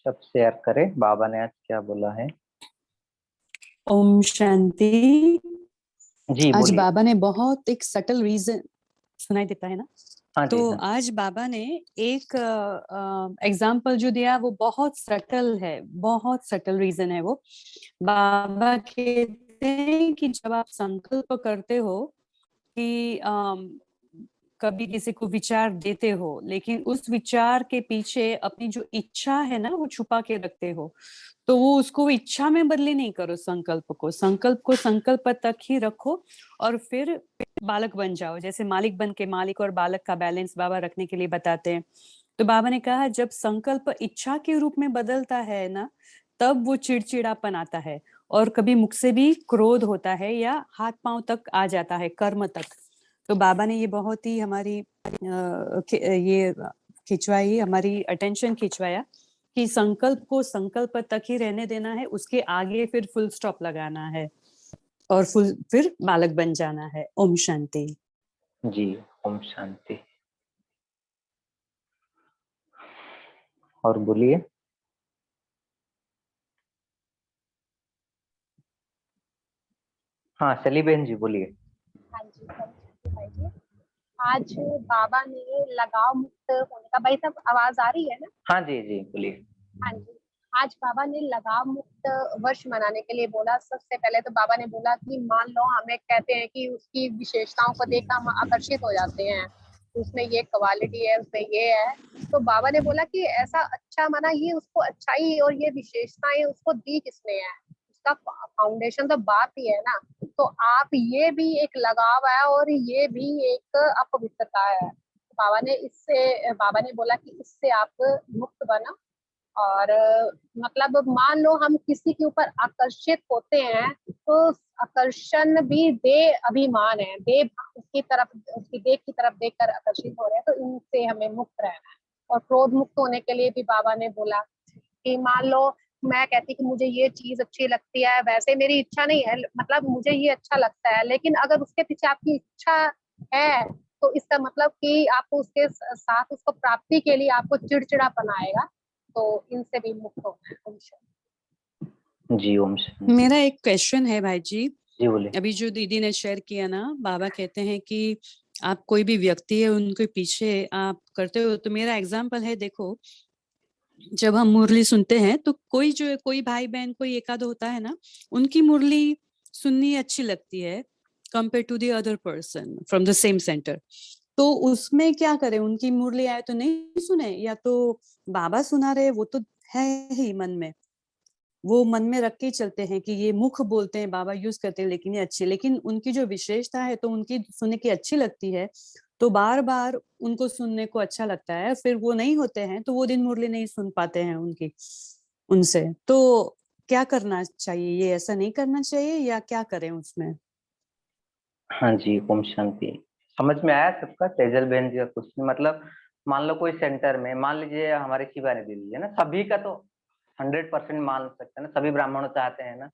सब शेयर करें, बाबा ने आज क्या बोला है। ओम शांति। जी आज बोलिए। बाबा ने बहुत एक सटल रीजन सुनाई देता है ना। हाँ जी, तो हाँ। आज बाबा ने एक एग्जाम्पल जो दिया वो बहुत सटल है, बहुत सटल रीजन है वो। बाबा कहते हैं कि जब आप संकल्प करते हो कि कभी किसी को विचार देते हो, लेकिन उस विचार के पीछे अपनी जो इच्छा है ना वो छुपा के रखते हो, तो वो उसको इच्छा में बदली नहीं करो। संकल्प को संकल्प तक ही रखो और फिर बालक बन जाओ। जैसे मालिक बन के मालिक और बालक का बैलेंस बाबा रखने के लिए बताते हैं। तो बाबा ने कहा जब संकल्प इच्छा के रूप में बदलता है ना, तब वो चिड़चिड़ापन आता है और कभी मुख से भी क्रोध होता है या हाथ पांव तक आ जाता है, कर्म तक। तो बाबा ने ये बहुत ही हमारी ये खिंचवाई, हमारी अटेंशन खिंचवाया कि संकल्प को संकल्प तक ही रहने देना है, उसके आगे फिर फुल स्टॉप लगाना है और फिर बालक बन जाना है। ओम शांति। जी, ओम शांति। और बोलिए। हाँ शली बहन जी बोलिए। हाँ जी, भाई जी। आज बाबा ने लगाव मुक्त होने का, भाई साहब आवाज आ रही है ना? हाँ जी जी बोलिए। हाँ जी। आज बाबा ने लगाव मुक्त वर्ष मनाने के लिए बोला। सबसे पहले तो बाबा ने बोला कि मान लो हमें कहते हैं कि उसकी विशेषताओं को देख हम आकर्षित हो जाते हैं, उसमें ये क्वालिटी है, उसमें ये है। तो बाबा ने बोला कि ऐसा अच्छा माना, ये उसको अच्छाई और ये विशेषताएं उसको दी किसने है? उसका फाउंडेशन तो बाप ही है ना। तो आप, ये भी एक लगाव है और ये भी एक अपवित्रता है। बाबा ने बोला कि इससे आप मुक्त बनो। और मतलब मान लो हम किसी के ऊपर आकर्षित होते हैं, तो आकर्षण भी दे अभिमान है, दे उसकी तरफ, उसकी देख की तरफ देखकर आकर्षित हो रहे हैं। तो इनसे हमें मुक्त रहना है। और क्रोध मुक्त होने के लिए भी बाबा ने बोला कि मान लो मैं कहती कि मुझे ये चीज अच्छी लगती है, वैसे मेरी इच्छा नहीं है, मतलब मुझे ये अच्छा लगता है, लेकिन अगर उसके पीछे आपकी इच्छा है, तो इसका मतलब कि आपको उसके साथ उसको प्राप्ति के लिए आपको चिड़चिड़ापन आएगा। तो इनसे भी मुक्त होना है। ओम शांति। जी ओम शांति। मेरा एक क्वेश्चन है भाई जी। जी बोलिए। अभी जो दीदी ने शेयर किया ना, बाबा कहते हैं कि आप कोई भी व्यक्ति है उनके पीछे आप करते हो। तो मेरा एग्जाम्पल है, देखो जब हम मुरली सुनते हैं तो कोई भाई बहन कोई एकाद होता है ना, उनकी मुरली सुननी अच्छी लगती है compare to the other person from the same centre. तो उसमें क्या करें, उनकी मुरली आए तो नहीं सुने, या तो बाबा सुना रहे, वो तो है ही मन में, वो मन में रख के चलते हैं कि ये मुख बोलते हैं, बाबा यूज करते हैं, लेकिन ये अच्छी, लेकिन उनकी जो विशेषता है तो उनकी सुनने की अच्छी लगती है, तो बार बार उनको सुनने को अच्छा लगता है। फिर वो नहीं होते हैं तो वो दिन मुरली नहीं सुन पाते हैं उनकी, उनसे। तो क्या करना चाहिए, ये ऐसा नहीं करना चाहिए या क्या करें उसमें? हाँ जी ओम शांति। समझ में आया सबका? तेजल बहन जी का क्वेश्चन मतलब, मान लो कोई सेंटर में, मान लीजिए हमारे शिवानी दीदी है ना, सभी का तो 100% मान सकते हैं ना, सभी ब्राह्मण चाहते हैं ना,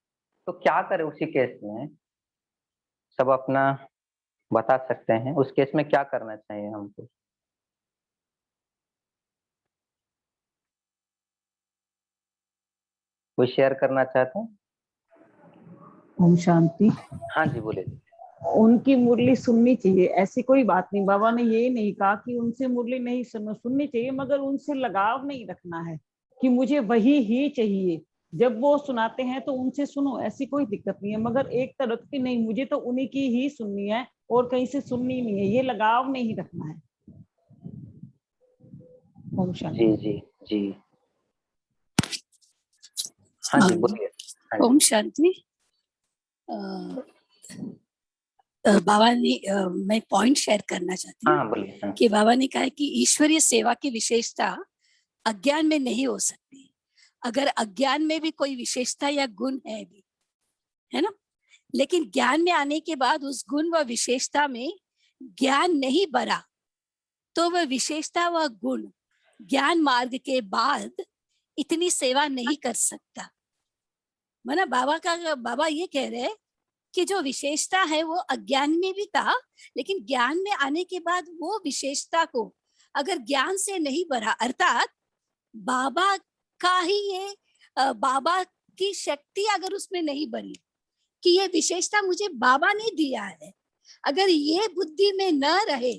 तो क्या करें उसी केस में? सब अपना बता सकते हैं, उस केस में क्या करना चाहिए हमको? कोई शेयर करना चाहते हैं? ओम शांति। हाँ जी बोले। उनकी मुरली सुननी चाहिए, ऐसी कोई बात नहीं। बाबा ने ये नहीं कहा कि उनसे मुरली नहीं सुननी चाहिए, मगर उनसे लगाव नहीं रखना है कि मुझे वही ही चाहिए। जब वो सुनाते हैं तो उनसे सुनो, ऐसी कोई दिक्कत नहीं है, मगर एक तरफ की नहीं, मुझे तो उन्हीं की ही सुननी है और कहीं से सुननी नहीं है, ये लगाव नहीं रखना है। ओम शांति। जी जी जी। हाँ जी बोलिए। हाँ जी। ओम शांति। बाबा ने मैं पॉइंट शेयर करना चाहती हाँ हूँ बोलिए। हाँ। कि बाबा ने कहा कि ईश्वरीय सेवा की विशेषता अज्ञान में नहीं हो सकती। अगर अज्ञान में भी कोई विशेषता या गुण है भी, है ना, लेकिन ज्ञान में आने के बाद उस गुण व विशेषता में ज्ञान नहीं बढ़ा, तो वह विशेषता व गुण ज्ञान मार्ग के बाद इतनी सेवा नहीं कर सकता। माना बाबा ये कह रहे हैं कि जो विशेषता है वो अज्ञान में भी था, लेकिन ज्ञान में आने के बाद वो विशेषता को अगर ज्ञान से नहीं बढ़ा, अर्थात बाबा पक्का ही ये बाबा की शक्ति अगर उसमें नहीं बनी कि ये विशेषता मुझे बाबा ने दिया है, अगर ये बुद्धि में न रहे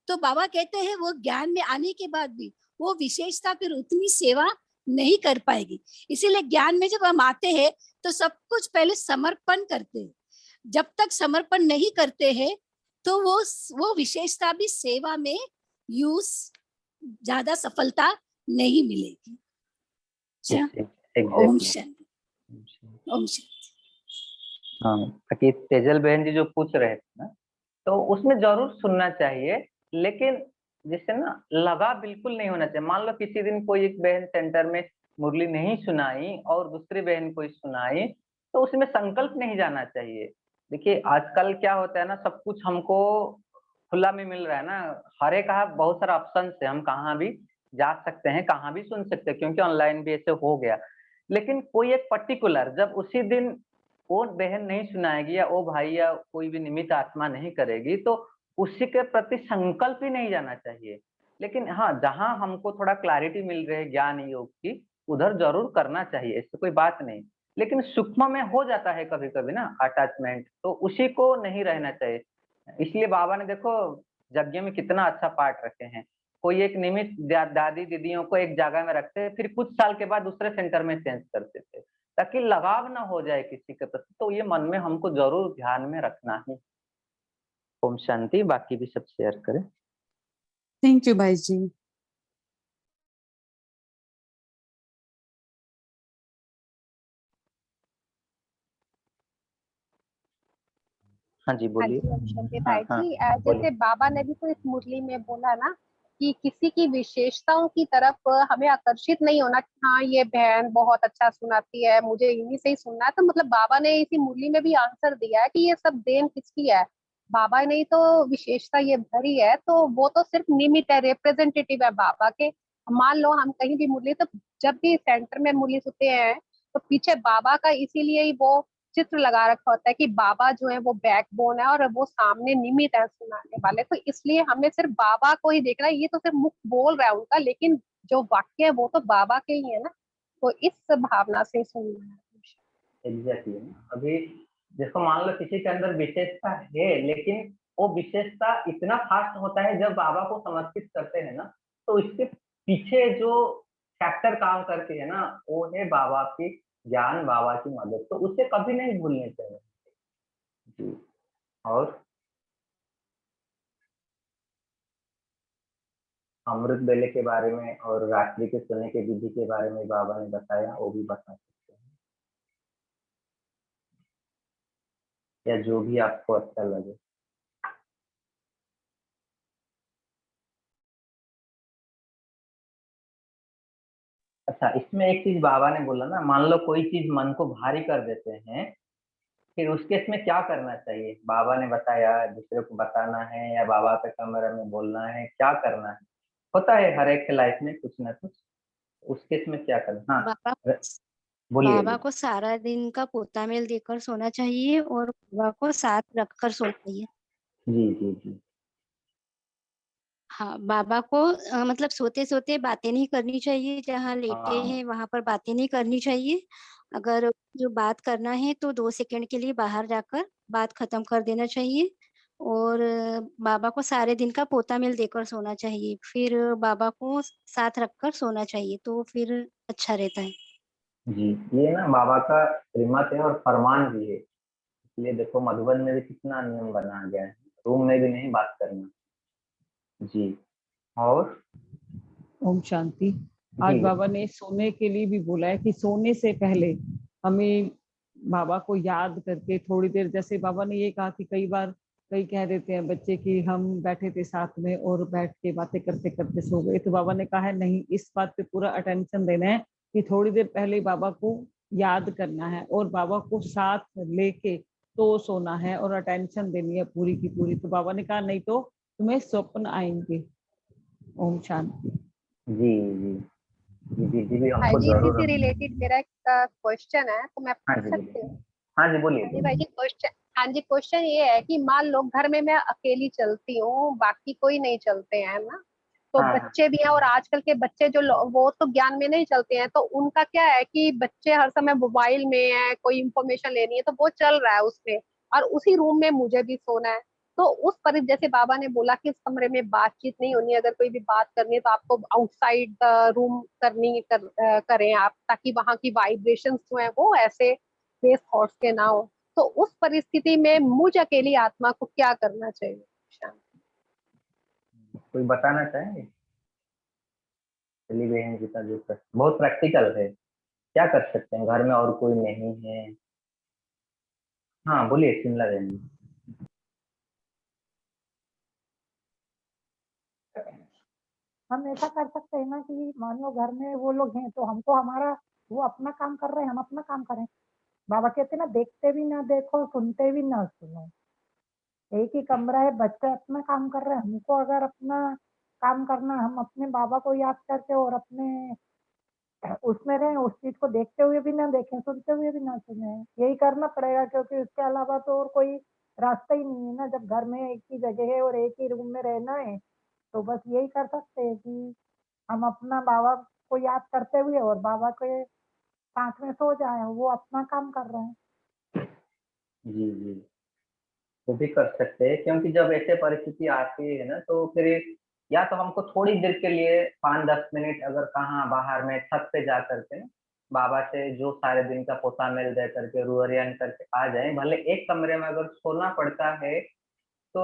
तो बाबा कहते हैं वो ज्ञान में आने के बाद भी वो विशेषता फिर उतनी सेवा नहीं कर पाएगी। इसीलिए ज्ञान में जब हम आते हैं तो सब कुछ पहले समर्पण करते हैं। जब तक समर्पण नहीं करते हैं तो वो विशेषता भी सेवा में यूज ज्यादा सफलता नहीं मिलेगी। अच्छा, ओम एग्जैक्टली। शांति, ओम शांति। हाँ, ताकि तेजल बहन जी जो पूछ रहे थे ना, तो उसमें जरूर सुनना चाहिए, लेकिन जिससे ना लगा बिल्कुल नहीं होना चाहिए। मान लो किसी दिन कोई एक बहन सेंटर में मुरली नहीं सुनाई और दूसरी बहन कोई सुनाई, तो उसमें संकल्प नहीं जाना चाहिए। देखिए आजकल क्या होता है ना, सब कुछ हमको खुला में मिल रहा है ना, हर एक बहुत सारा ऑप्शन है, हम कहाँ भी जा सकते हैं, कहाँ भी सुन सकते हैं, क्योंकि ऑनलाइन भी ऐसे हो गया। लेकिन कोई एक पर्टिकुलर जब उसी दिन वो बहन नहीं सुनाएगी या वो भाई या कोई भी निमित्त आत्मा नहीं करेगी, तो उसी के प्रति संकल्प ही नहीं जाना चाहिए। लेकिन हाँ, जहाँ हमको थोड़ा क्लैरिटी मिल रही है ज्ञान योग की, उधर जरूर करना चाहिए, इससे कोई बात नहीं। लेकिन सूक्ष्म में हो जाता है कभी-कभी ना अटैचमेंट, तो उसी को नहीं रहना चाहिए। इसलिए बाबा ने देखो यज्ञ में कितना अच्छा पाठ रखे हैं। कोई एक निमित्त दादी दीदियों को एक जगह में रखते, फिर कुछ साल के बाद दूसरे सेंटर में चेंज करते थे, ताकि लगाव ना हो जाए किसी के प्रति। तो ये मन में हमको जरूर ध्यान में रखना है। ओम शांति। बाकी भी सब शेयर करें। थैंक यू भाई जी। हाँ जी, हाँ बोलिए। जी, ओम शांति हाँ भाई हाँ, जी। बोलिए। जैसे बाबा ने भी तो इस मुरली में बोला ना कि किसी की विशेषताओं की तरफ हमें आकर्षित नहीं होना कि हाँ ये बहन बहुत अच्छा सुनाती है, मुझे इन्हीं से ही सुनना है। तो मतलब बाबा ने इसी मुरली में भी आंसर दिया है कि ये सब देन किसकी है, बाबा ने ही तो विशेषता ये भरी है, तो वो तो सिर्फ निमित्त है, रिप्रेजेंटेटिव है बाबा के। मान लो हम कहीं भी मुरली, तो जब भी सेंटर में मुरली सुनते हैं तो पीछे बाबा का इसीलिए ही वो चित्र लगा रखा होता है कि बाबा जो है वो बैकबोन है और वो सामने निमित्त है सुनाने वाले। तो इसलिए हमें सिर्फ बाबा को ही देखना है। ये तो सिर्फ मुख बोल रहा है उनका, लेकिन जो वाक्य है वो तो बाबा के ही है ना। तो इस भावना से सुनना है। एग्जैक्टली। अभी देखो, मान लो किसी के अंदर विशेषता है, लेकिन वो विशेषता इतना फास्ट होता है जब बाबा को समर्पित करते हैं ना, तो इसके पीछे जो फैक्टर काम करती है ना, वो है बाबा की ज्ञान, बाबा की मदद। तो उसे कभी नहीं भूलने चाहिए जी। और अमृत बेले के बारे में और रात्रि के सोने के विधि के बारे में बाबा ने बताया, वो भी बता सकते हैं, या जो भी आपको अच्छा लगे। अच्छा, इसमें एक चीज बाबा ने बोला ना, मान लो कोई चीज मन को भारी कर देते हैं, फिर उस केस में क्या करना चाहिए? बाबा ने बताया दूसरे को बताना है या बाबा के कमरे में बोलना है, क्या करना है? होता है हर एक के लाइफ में कुछ ना कुछ, उस केस में क्या करना? हाँ, बाबा बोलिए बाबा बोलिए। को सारा दिन का पोता मेल देकर सोना चाहिए और बाबा को साथ रखकर सोना चाहिए। जी जी जी। हाँ, बाबा को मतलब सोते सोते बातें नहीं करनी चाहिए, जहाँ लेटे हाँ हैं वहां पर बातें नहीं करनी चाहिए। अगर जो बात करना है तो 2 सेकंड के लिए बाहर जाकर बात खत्म कर देना चाहिए। और बाबा को सारे दिन का पोता मेल देकर सोना चाहिए, फिर बाबा को साथ रखकर सोना चाहिए, तो फिर अच्छा रहता है। जी, ये ना बाबा का श्रीमत है और फरमान भी है। इसलिए देखो मधुबन में भी कितना नियम बना गया है, रूम में भी नहीं बात करना। जी। और ओम शांति। आज जी बाबा ने सोने के लिए भी बोला है कि सोने से पहले हमें बाबा को याद करके थोड़ी देर, जैसे बाबा ने ये कहा कि कई बार कई कह देते हैं बच्चे कि हम बैठे थे साथ में और बैठ के बातें करते करते सो गए, तो बाबा ने कहा है नहीं, इस बात पे पूरा अटेंशन देना है कि थोड़ी देर पहले बाबा को याद करना है और बाबा को साथ लेके तो सोना है और अटेंशन देनी है पूरी की पूरी। तो बाबा ने कहा नहीं तो तुम्हें स्वप्न आएंगे। ओम शांति। जी जी। जी दीदी भी हाँ हमको जी, इसी जरूर। से रिलेटेड मेरा एक क्वेश्चन है, तो मैं हाँ पूछ जी सकती बोलिए। हूँ? हाँ जी बोलिए हाँ जी भाई बोलिए। जी, क्वेश्चन। हाँ जी, क्वेश्चन ये है कि मान लो घर में मैं अकेली चलती हूँ, बाकी कोई नहीं चलते हैं ना, तो हाँ हाँ बच्चे भी हैं, और आजकल के बच्चे वो तो ज्ञान में नहीं चलते हैं, तो उनका क्या है कि बच्चे हर समय मोबाइल में है, कोई इंफॉर्मेशन लेनी है तो वो चल रहा है उसमें, और उसी रूम में मुझे भी सोना है। तो उस पर जैसे बाबा ने बोला कि इस कमरे में बातचीत नहीं होनी, अगर कोई भी बात करनी है तो आपको आउटसाइड द रूम करें आप, ताकि वहां की वाइब्रेशंस जो है वो ऐसे बेस थॉट्स के ना हो। तो उस परिस्थिति में मुझ अकेली आत्मा को क्या करना चाहिए? कोई बताना चाहेंगे? चली बहन जी का जो प्रश्न बहुत प्रैक्टिकल है, क्या कर सकते हैं, घर में और कोई नहीं है? हाँ बोलिए शिमला बहन जी। हम ऐसा कर सकते हैं ना कि मान लो घर में वो लोग हैं तो हमको हमारा, वो अपना काम कर रहे हैं, हम अपना काम करें। बाबा कहते हैं ना, देखते भी ना देखो, सुनते भी ना सुनो। एक ही कमरा है, बच्चे अपना काम कर रहे हैं, हमको अगर अपना काम करना, हम अपने बाबा को याद करके और अपने उसमें रहें, उस चीज को देखते हुए भी ना देखें, सुनते हुए भी ना सुने। यही करना पड़ेगा, क्योंकि उसके अलावा तो और कोई रास्ता ही नहीं है ना। जब घर में एक ही जगह है और एक ही रूम में रहना है, तो बस यही कर सकते हैं कि हम अपना बाबा को याद करते हुए और बाबा के साथ में सो जाए, वो अपना काम कर रहे हैं। जी जी, वो भी कर सकते हैं, क्योंकि जब ऐसे परिस्थिति आती है ना तो फिर या तो हमको थोड़ी देर के लिए 5-10 मिनट अगर कहाँ बाहर में छत पे जा करके ना बाबा से जो सारे दिन का पोता मेल दे करके रुअरियन करके आ जाए, भले एक कमरे में अगर सोना पड़ता है तो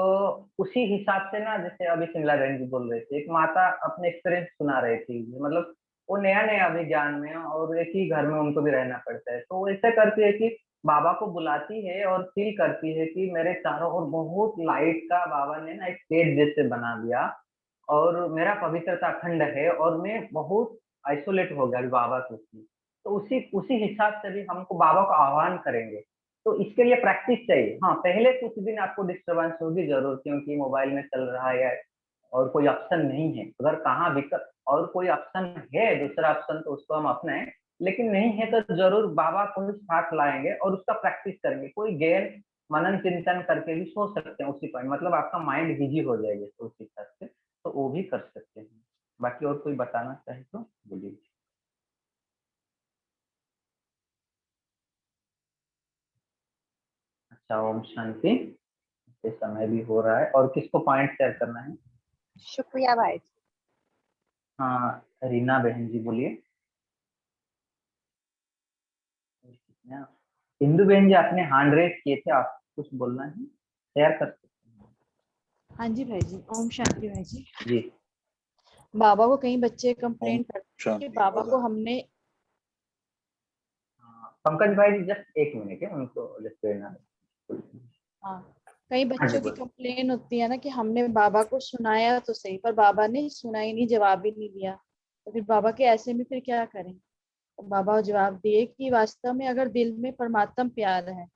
उसी हिसाब से ना, जैसे अभी शिमला बहन जी बोल रहे थे, एक माता अपने एक्सपीरियंस सुना रही थी, मतलब वो नया नया अभी ज्ञान में है और एक ही घर में उनको भी रहना पड़ता है, तो वो ऐसे करती है कि बाबा को बुलाती है और फील करती है कि मेरे चारों ओर बहुत लाइट का बाबा ने ना एक पेड़ जैसे बना दिया और मेरा पवित्रता अखंड है और मैं बहुत आइसोलेट हो गया अभी बाबा से उसमें। तो उसी उसी हिसाब से भी हमको बाबा को आह्वान करेंगे, तो इसके लिए प्रैक्टिस चाहिए। हाँ पहले कुछ दिन आपको डिस्टरबेंस होगी जरूर, क्योंकि मोबाइल में चल रहा है और कोई ऑप्शन नहीं है, अगर कहाँ विकल्प और कोई ऑप्शन है दूसरा ऑप्शन तो उसको हम अपनाएं, लेकिन नहीं है तो जरूर बाबा को ही साथ लाएंगे और उसका प्रैक्टिस करेंगे। कोई गैर मनन चिंतन करके भी सो सकते हैं उसी पॉइंट, मतलब आपका माइंड बिजी हो जाएगा तो उस हिसाब से, तो वो भी कर सकते हैं। बाकी और कोई बताना चाहे तो बोलिए। अच्छा, ओम शांति। ये समय भी हो रहा है और किसको पॉइंट शेयर करना है? शुक्रिया भाई। हाँ रीना बहन जी बोलिए। इंदु बहन जी आपने हैंड रेज किए थे, आप कुछ बोलना है, शेयर कर सकते हाँ जी भाई जी, ओम शांति भाई जी। हैं जी। बाबा को कई बच्चे ओम कंप्लेंट करते हैं कि शांति बाबा को बोला। हमने पंकज भाई जी जस्ट एक मिनट है, उनको जस्ट देना है। हाँ, कई हाँ जी बच्चों की बोलिए। कंप्लेन होती है ना कि हमने बाबा को सुनाया तो सही, पर बाबा ने सुना ही नहीं, जवाब ही नहीं दिया। तो फिर बाबा के ऐसे में फिर क्या करें? तो बाबा जवाब दिए कि वास्तव में अगर दिल में परमात्म प्यार है,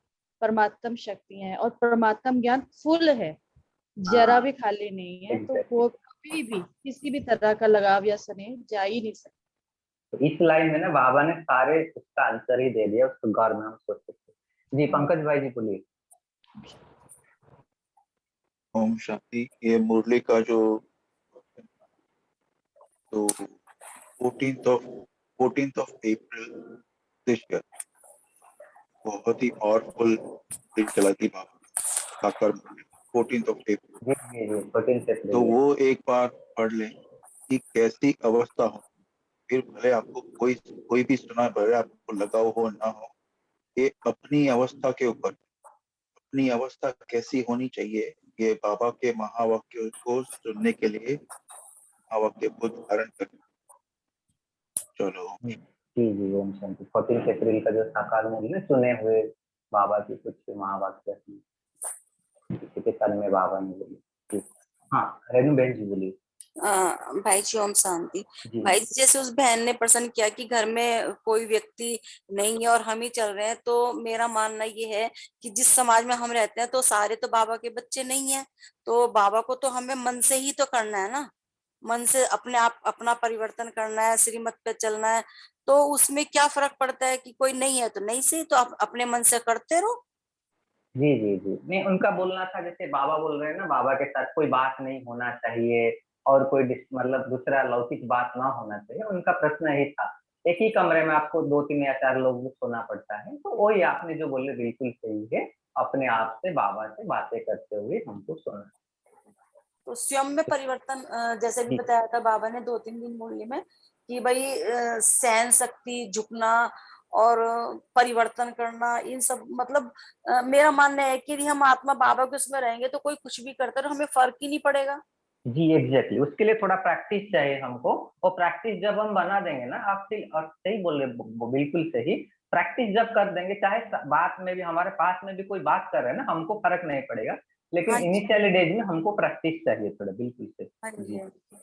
परमात्म शक्ति है और परमात्म ज्ञान फुल है, जरा हाँ भी खाली नहीं है, तो एग्जैक्टली, वो कभी भी किसी भी तरह का लगाव या स्नेह जा ही नहीं सकता। तो इस लाइन में ना बाबा ने सारे उसका आंसर ही दे दिया, उसको गौर में हम सोच सकते हैं। जी हाँ। पंकज भाई जी बोलिए। ओम शांति। ये मुरली का जो तो 14th of April this year बहुत ही पावरफुल दिन चला थी बाबा साकार मुरली, 14th of April। जी जी जी 14 से तो ले। वो एक बार पढ़ लें कि कैसी अवस्था हो, फिर भले आपको कोई भी सुना, भले आपको लगाव हो ना हो, ये अपनी अवस्था के ऊपर, अपनी अवस्था कैसी होनी चाहिए, ये बाबा के महावाक्य को सुनने के लिए महावाक्य को धारण करना। चलो जी जी ओम शांति। 14 अप्रैल का जो साकार मूवी में चुने हुए बाबा की कुछ महावाक्य किसी के तन में बाबा ने बोली। जी हाँ रेणु बहन जी बोलिए। भाई जी ओम शांति। जी भाई जी, जैसे उस बहन ने प्रश्न किया कि घर में कोई व्यक्ति नहीं है और हम ही चल रहे हैं, तो मेरा मानना ये है कि जिस समाज में हम रहते हैं तो सारे तो बाबा के बच्चे नहीं है, तो बाबा को तो हमें मन से ही तो करना है ना, मन से अपने आप अपना परिवर्तन करना है, श्रीमत पे चलना है। तो उसमें क्या फर्क पड़ता है कि कोई नहीं है तो नहीं से, तो आप अपने मन से करते रहो। जी जी जी, नहीं उनका बोलना था जैसे बाबा बोल रहे हैं ना, बाबा के साथ कोई बात नहीं होना चाहिए, और कोई मतलब दूसरा लौकिक बात ना होना चाहिए। उनका प्रश्न यही था, एक ही कमरे में आपको 2-3 या 4 लोग सोना पड़ता है, तो वही आपने जो बोले बिल्कुल सही है, अपने आप से बाबा से बातें करते हुए हमको सोना। तो स्वयं में परिवर्तन जैसे भी जी। बताया था बाबा ने 2-3 दिन मुरली में कि भाई सहन शक्ति, झुकना और परिवर्तन करना, इन सब मतलब मेरा मानना है कि यदि हम आत्मा बाबा के उसमें रहेंगे तो कोई कुछ भी करता है तो हमें फर्क ही नहीं पड़ेगा। जी एग्जैक्टली, उसके लिए थोड़ा प्रैक्टिस चाहिए हमको, और प्रैक्टिस जब हम बना देंगे ना, आप सही बोल रहे, बिल्कुल सही। प्रैक्टिस जब कर देंगे, चाहे बात में भी हमारे पास में भी कोई बात कर रहे हैं ना, हमको फर्क नहीं पड़ेगा, लेकिन हाँ जी, इनिशियली डेज में हमको प्रैक्टिस चाहिए थोड़ा, बिल्कुल सही। हाँ जी, जी हाँ जी।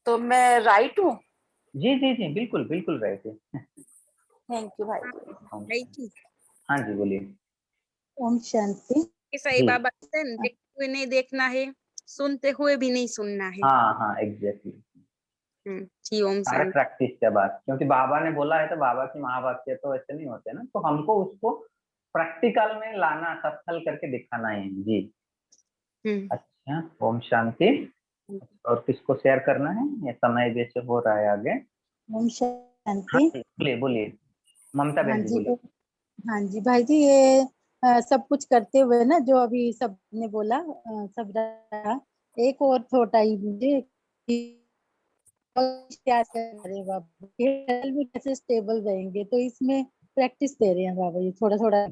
तो मैं राइट हूँ? जी जी जी, बिल्कुल बिल्कुल रहे थे। थैंक यू भाई हाँ, जी। राइट ही। हाँ जी बोलिए। ओम शांति। ये साईं जी बाबा कहते हैं, देखते हुए नहीं देखना है, सुनते हुए भी नहीं सुनना है। हाँ हाँ एग्जैक्टली, जी ओम सारे शांति। प्रैक्टिस के बाद, क्योंकि बाबा ने बोला है तो बाबा की महावाक्य तो ऐसे नहीं होते ना, तो हमको उसको प्रैक्टिकल में लाना, सफल करके दिखाना है। जी हम्म। अच्छा, ओम शांति। और किसको शेयर करना है, ये समय जैसे हो रहा है आगे। ओम हाँ शांति। जी बोलिए बोलिए, ममता हाँ बहन जी जी बोलिए। हाँ जी भाई जी, ये सब कुछ करते हुए ना जो अभी सब ने बोला, सब रहा। एक और थोड़ा ही मुझे कि क्या करे बाबा, हेल्थ भी कैसे स्टेबल रहेंगे, तो इसमें प्रैक्टिस दे रहे हैं बाबा जी थोड़ा थोड़ा।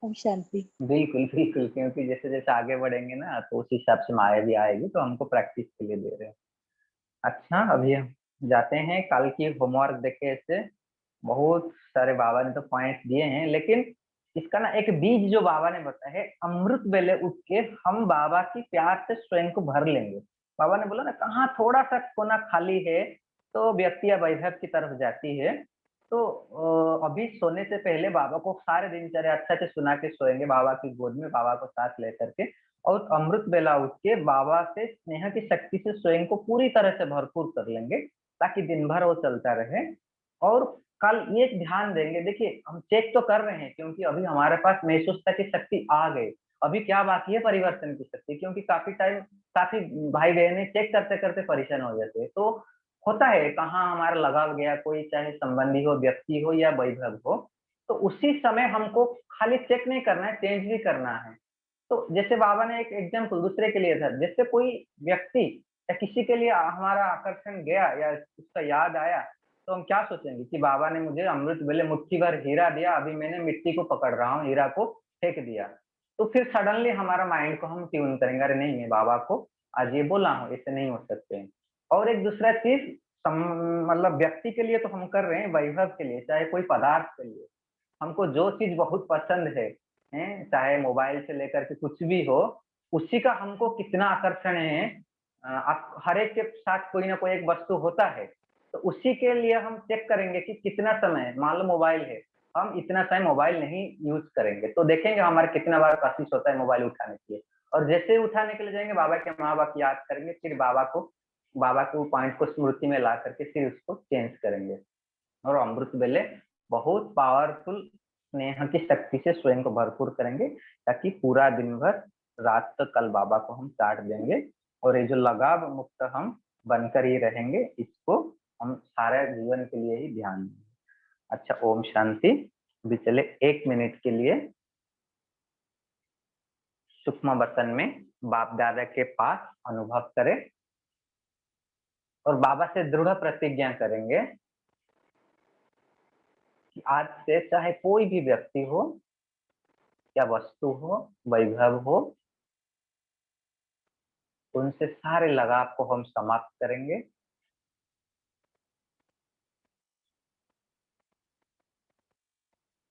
ओम शांति। बिल्कुल बिल्कुल, क्योंकि जैसे जैसे आगे बढ़ेंगे ना, तो उस हिसाब से माया भी आएगी, तो हमको प्रैक्टिस के लिए दे रहे हैं। अच्छा, अभी हम जाते हैं कल की होमवर्क देखे, ऐसे बहुत सारे बाबा ने तो पॉइंट दिए हैं, लेकिन इसका ना एक बीज जो बाबा ने बताया है, अमृत वेले उठ के हम बाबा की प्यार से स्वयं को भर लेंगे। बाबा ने बोला ना, कहाँ थोड़ा सा कोना खाली है तो व्यक्ति या वैभव की तरफ जाती है। तो अभी सोने से पहले बाबा को सारे दिनचर्या अच्छा से सुना के सोएंगे, बाबा की गोद में बाबा को साथ लेकर के, और अमृत बेला उठ के बाबा से स्नेह की शक्ति से स्वयं को पूरी तरह से भरपूर कर लेंगे, ताकि दिन भर वो चलता रहे। और कल ये ध्यान देंगे, देखिए हम चेक तो कर रहे हैं, क्योंकि अभी हमारे पास महसूसता की शक्ति आ गई, अभी क्या बाकी है परिवर्तन की शक्ति, क्योंकि काफी टाइम काफी भाई बहने चेक करते करते परेशान हो जाते हैं। तो होता है कहाँ हमारा लगाव गया, कोई चाहे संबंधी हो, व्यक्ति हो या वैभव हो, तो उसी समय हमको खाली चेक नहीं करना है, चेंज भी करना है। तो जैसे बाबा ने एक एग्जाम्पल दूसरे के लिए था, जैसे कोई व्यक्ति या किसी के लिए हमारा आकर्षण गया या उसका याद आया, तो हम क्या सोचेंगे कि बाबा ने मुझे अमृत वेले मुट्ठी भर हीरा दिया, अभी मैंने मिट्टी को पकड़ रहा हूँ, हीरा को फेंक दिया। तो फिर सडनली हमारा माइंड को हम ट्यून करेंगे, अरे नहीं, मैं बाबा को आज ये बोला हूँ, ऐसे नहीं हो सकते हैं। और एक दूसरा चीज, मतलब व्यक्ति के लिए तो हम कर रहे हैं, वैभव के लिए चाहे कोई पदार्थ के लिए, हमको जो चीज बहुत पसंद है, चाहे मोबाइल से लेकर के कुछ भी हो, उसी का हमको कितना आकर्षण है। आप हर एक के साथ कोई ना कोई एक वस्तु होता है, तो उसी के लिए हम चेक करेंगे कि कितना समय, मान लो मोबाइल है, हम इतना टाइम मोबाइल नहीं यूज करेंगे, तो देखेंगे हमारा कितना बार कोशिश होता है मोबाइल उठाने के लिए, और जैसे ही उठाने के लिए जाएंगे बाबा के माँ बाप याद करेंगे, फिर बाबा को पॉइंट को स्मृति में ला करके फिर उसको चेंज करेंगे। और अमृत वेले बहुत पावरफुल स्नेह की शक्ति से स्वयं को भरपूर करेंगे, ताकि पूरा दिन भर, रात तक कल बाबा को हम काट देंगे, और ये जो लगाव मुक्त हम बनकर ही रहेंगे, इसको हम सारे जीवन के लिए ही ध्यान देंगे। अच्छा, ओम शांति। अभी चले 1 मिनट के लिए सूक्ष्म वतन में बाप दादा के पास अनुभव करें, और बाबा से दृढ़ प्रतिज्ञा करेंगे कि आज से चाहे कोई भी व्यक्ति हो या वस्तु हो, वैभव हो, उनसे सारे लगाव को हम समाप्त करेंगे,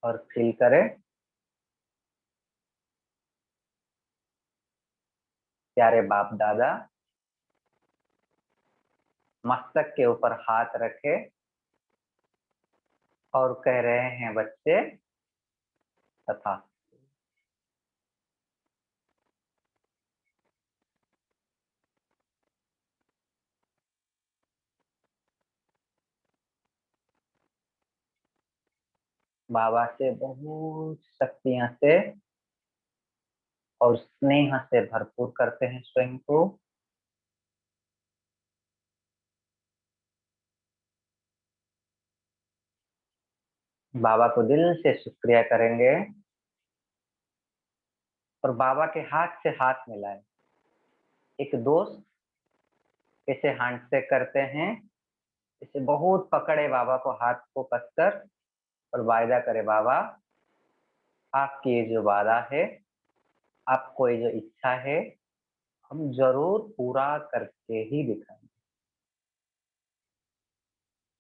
और फील करें प्यारे बाप दादा मस्तक के ऊपर हाथ रखे और कह रहे हैं, बच्चे तथा बाबा से बहुत शक्तियां से और स्नेह से भरपूर करते हैं स्वयं को, बाबा को दिल से शुक्रिया करेंगे और बाबा के हाथ से हाथ मिलाएं। एक दोस्त कैसे हैंडशेक करते हैं, इसे बहुत पकड़े बाबा को, हाथ को कसकर, और वायदा करे बाबा आपकी ये जो वादा है, आपको ये जो इच्छा है, हम जरूर पूरा करके ही दिखाएंगे।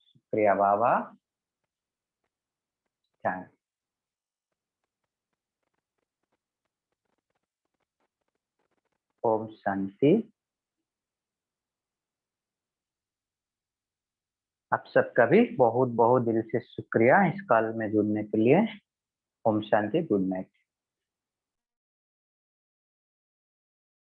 शुक्रिया बाबा। थैंक। ओम शांति। आप सबका भी बहुत बहुत दिल से शुक्रिया इस कॉल में जुड़ने के लिए। ओम शांति। Good night.